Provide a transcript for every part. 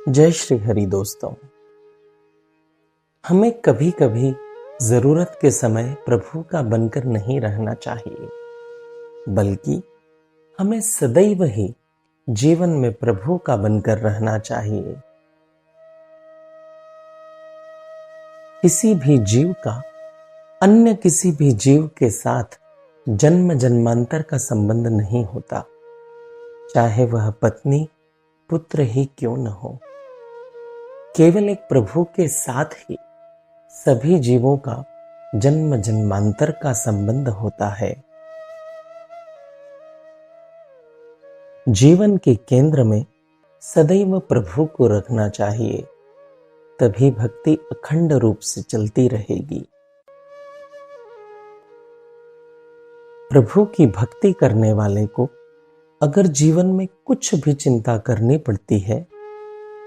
जय श्री हरि दोस्तों। हमें कभी कभी जरूरत के समय प्रभु का बनकर नहीं रहना चाहिए, बल्कि हमें सदैव ही जीवन में प्रभु का बनकर रहना चाहिए। किसी भी जीव का अन्य किसी भी जीव के साथ जन्म जन्मांतर का संबंध नहीं होता, चाहे वह पत्नी पुत्र ही क्यों न हो। केवल एक प्रभु के साथ ही सभी जीवों का जन्म जन्मांतर का संबंध होता है। जीवन के केंद्र में सदैव प्रभु को रखना चाहिए, तभी भक्ति अखंड रूप से चलती रहेगी। प्रभु की भक्ति करने वाले को अगर जीवन में कुछ भी चिंता करनी पड़ती है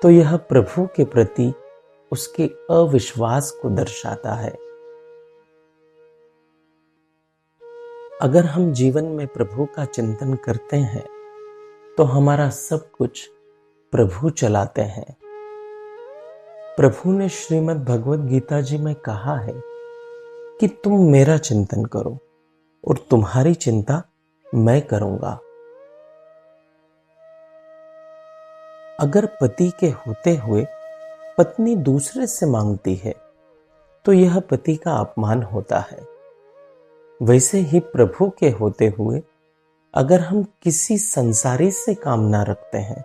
तो यह प्रभु के प्रति उसके अविश्वास को दर्शाता है। अगर हम जीवन में प्रभु का चिंतन करते हैं तो हमारा सब कुछ प्रभु चलाते हैं। प्रभु ने श्रीमद् भगवद गीता जी में कहा है कि तुम मेरा चिंतन करो और तुम्हारी चिंता मैं करूंगा। अगर पति के होते हुए पत्नी दूसरे से मांगती है तो यह पति का अपमान होता है। वैसे ही प्रभु के होते हुए अगर हम किसी संसारी से कामना रखते हैं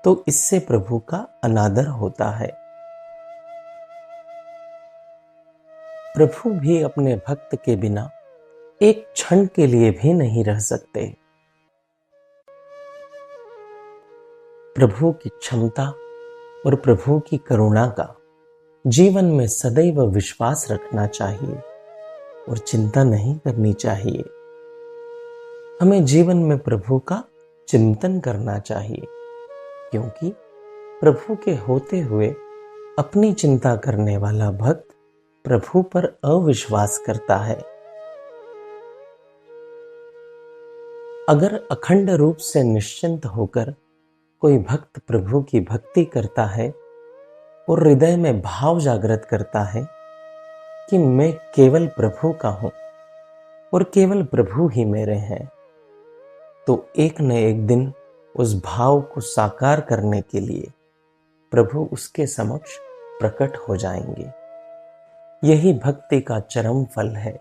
तो इससे प्रभु का अनादर होता है। प्रभु भी अपने भक्त के बिना एक क्षण के लिए भी नहीं रह सकते। प्रभु की क्षमता और प्रभु की करुणा का जीवन में सदैव विश्वास रखना चाहिए और चिंता नहीं करनी चाहिए। हमें जीवन में प्रभु का चिंतन करना चाहिए, क्योंकि प्रभु के होते हुए अपनी चिंता करने वाला भक्त प्रभु पर अविश्वास करता है। अगर अखंड रूप से निश्चिंत होकर कोई भक्त प्रभु की भक्ति करता है और हृदय में भाव जागृत करता है कि मैं केवल प्रभु का हूं और केवल प्रभु ही मेरे हैं, तो एक न एक दिन उस भाव को साकार करने के लिए प्रभु उसके समक्ष प्रकट हो जाएंगे। यही भक्ति का चरम फल है।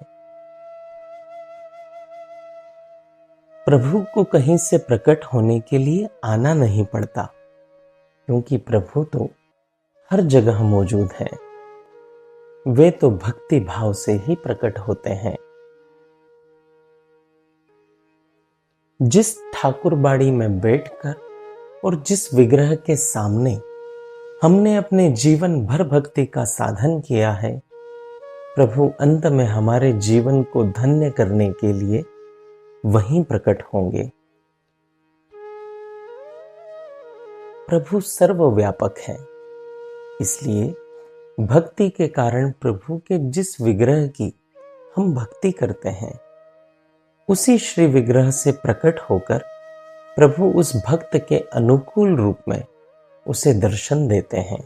प्रभु को कहीं से प्रकट होने के लिए आना नहीं पड़ता, क्योंकि प्रभु तो हर जगह मौजूद हैं। वे तो भक्ति भाव से ही प्रकट होते हैं। जिस ठाकुर बाड़ी में बैठकर और जिस विग्रह के सामने हमने अपने जीवन भर भक्ति का साधन किया है, प्रभु अंत में हमारे जीवन को धन्य करने के लिए वहीं प्रकट होंगे। प्रभु सर्वव्यापक है, इसलिए भक्ति के कारण प्रभु के जिस विग्रह की हम भक्ति करते हैं, उसी श्री विग्रह से प्रकट होकर प्रभु उस भक्त के अनुकूल रूप में उसे दर्शन देते हैं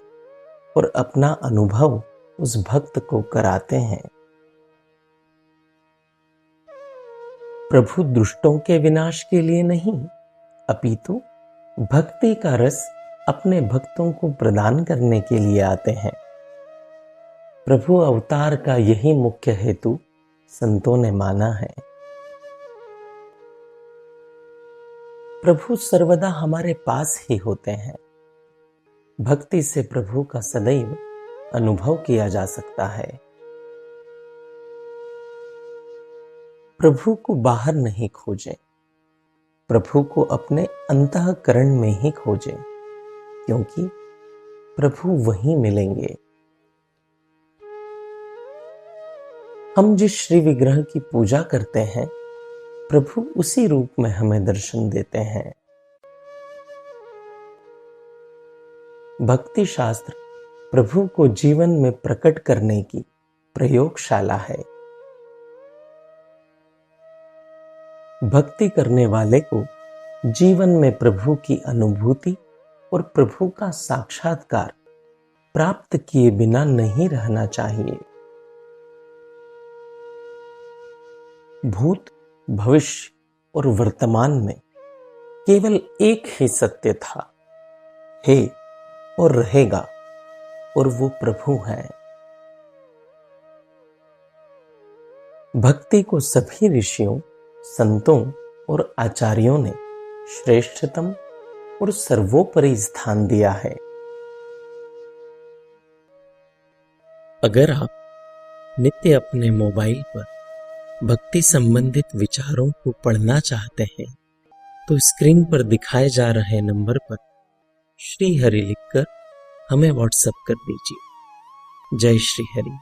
और अपना अनुभव उस भक्त को कराते हैं। प्रभु दुष्टों के विनाश के लिए नहीं, अपितु भक्ति का रस अपने भक्तों को प्रदान करने के लिए आते हैं। प्रभु अवतार का यही मुख्य हेतु संतों ने माना है। प्रभु सर्वदा हमारे पास ही होते हैं। भक्ति से प्रभु का सदैव अनुभव किया जा सकता है। प्रभु को बाहर नहीं खोजें, प्रभु को अपने अंतःकरण में ही खोजें, क्योंकि प्रभु वहीं मिलेंगे। हम जिस श्री विग्रह की पूजा करते हैं, प्रभु उसी रूप में हमें दर्शन देते हैं। भक्ति शास्त्र प्रभु को जीवन में प्रकट करने की प्रयोगशाला है। भक्ति करने वाले को जीवन में प्रभु की अनुभूति और प्रभु का साक्षात्कार प्राप्त किए बिना नहीं रहना चाहिए। भूत, भविष्य और वर्तमान में केवल एक ही सत्य था, है और रहेगा, और वो प्रभु है। भक्ति को सभी ऋषियों, संतों और आचार्यों ने श्रेष्ठतम और सर्वोपरि स्थान दिया है। अगर आप नित्य अपने मोबाइल पर भक्ति संबंधित विचारों को पढ़ना चाहते हैं तो स्क्रीन पर दिखाए जा रहे नंबर पर श्री हरि लिखकर हमें व्हाट्सएप कर दीजिए। जय श्री हरि।